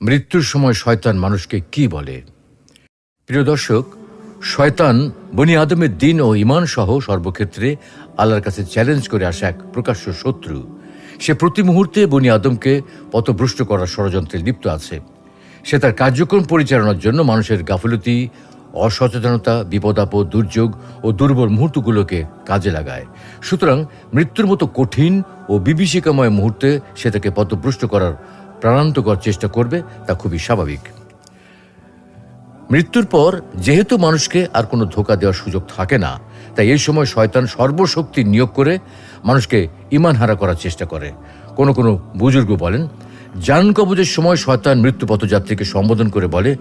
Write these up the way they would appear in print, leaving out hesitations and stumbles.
মৃত্যুর সময় শয়তান মানুষকে কি বলে? প্রিয় দর্শক, শয়তান বনি আদমের দিন ও ঈমান সহ সর্বক্ষেত্রে আল্লাহর কাছে চ্যালেঞ্জ করে আসা এক প্রকাশ্য শত্রু। সে প্রতি মুহূর্তে বনি আদমকে পথভ্রষ্ট করার ষড়যন্ত্রে লিপ্ত আছে। সে তার কার্যক্রম পরিচালনার জন্য মানুষের গাফিলতি, অসচেতনতা, বিপদ-আপদ, দুর্যোগ ও দুর্বল মুহূর্তগুলোকে কাজে লাগায়। সুতরাং মৃত্যুর মতো কঠিন ও বিভীষিকাময় মুহূর্তে সে তাকে পথভ্রষ্ট করার প্রাণান্তকর চেষ্টা করবে, তা খুবই স্বাভাবিক। মৃত্যুর পর যেহেতু মানুষকে আর কোনো ধোঁকা দেওয়ার সুযোগ থাকে না, তাই এই সময় শয়তান সর্বশক্তি নিয়োগ করে মানুষকে ঈমান হারা করার চেষ্টা করে। কোনো কোনো বুজুর্গ বলেন, জান কবজের সময় শয়তান মৃত্যু পথযাত্রীকে সম্বোধন করে বলে,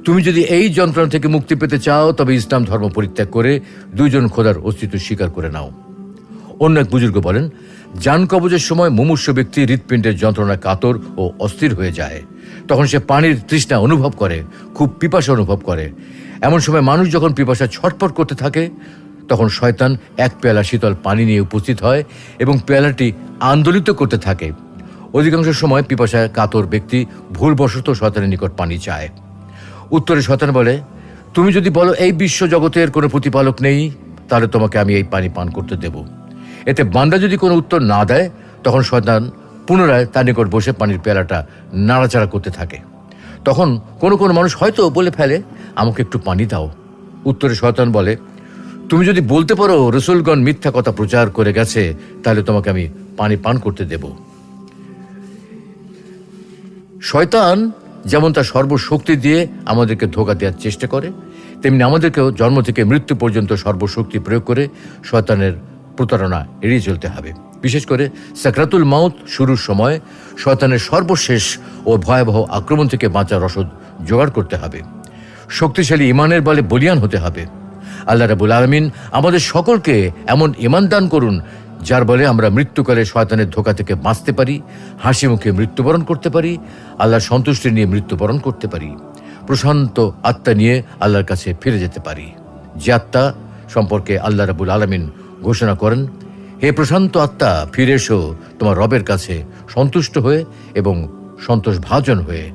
তুমি যদি এই যন্ত্রণা থেকে মুক্তি পেতে চাও তবে ইসলাম ধর্ম পরিত্যাগ করে দুইজন খোদার অস্তিত্ব স্বীকার করে নাও। অন্য এক বুজুর্গ বলেন, জান কবজের সময় মুমূর্ষু ব্যক্তি হৃৎপিণ্ডের যন্ত্রণায় কাতর ও অস্থির হয়ে যায়। তখন সে পানির তৃষ্ণা অনুভব করে, খুব পিপাসা অনুভব করে। এমন সময় মানুষ যখন পিপাসা ছটফট করতে থাকে, তখন শয়তান এক পেয়ালা শীতল পানি নিয়ে উপস্থিত হয় এবং পেয়ালাটি আন্দোলিত করতে থাকে। অধিকাংশ সময় পিপাসায় কাতর ব্যক্তি ভুলবশত শয়তানের নিকট পানি চায়। উত্তরে শয়তান বলে, তুমি যদি বলো এই বিশ্ব জগতের কোনো প্রতিপালক নেই, তাহলে তোমাকে আমি এই পানি পান করতে দেব। এতে বান্দা যদি কোনো উত্তর না দেয়, তখন শয়তান পুনরায় তার নিকট বসে পানির পেয়ালাটা নাড়াচাড়া করতে থাকে। তখন কোনো কোনো মানুষ হয়তো বলে ফেলে, আমাকে একটু পানি দাও। উত্তরে শয়তান বলে, তুমি যদি বলতে পারো রসুলগণ মিথ্যা কথা প্রচার করে গেছে, তাহলে তোমাকে আমি পানি পান করতে দেব। শয়তান যেমন তার সর্বশক্তি দিয়ে আমাদেরকে ধোঁকা দেওয়ার চেষ্টা করে, তেমনি আমাদেরকেও জন্ম থেকে মৃত্যু পর্যন্ত সর্বশক্তি প্রয়োগ করে শয়তানের প্রতারণা এড়িয়ে চলতে হবে। বিশেষ করে সাকরাতুল মাউত শুরুর সময় শয়তানের সর্বশেষ ও ভয়াবহ আক্রমণ থেকে বাঁচার রসদ জোগাড় করতে হবে। শক্তিশালী ঈমানের বলে বলিয়ান হতে হবে। আল্লাহ রাব্বুল আলামিন আমাদের সকলকে এমন ঈমান দান করুন, যার বলে আমরা মৃত্যুকালে শয়তানের ধোঁকা থেকে বাঁচতে পারি, হাসি মুখে মৃত্যুবরণ করতে পারি, আল্লাহর সন্তুষ্টি নিয়ে মৃত্যুবরণ করতে পারি, প্রশান্ত আত্মা নিয়ে আল্লাহর কাছে ফিরে যেতে পারি। যে আত্মা সম্পর্কে আল্লাহ রাব্বুল আলামিন ঘোষণা করেন, হে প্রশান্ত আত্মা, ফিরে এসো তোমার রবের কাছে সন্তুষ্ট হয়ে এবং সন্তোষ ভাজন হয়ে।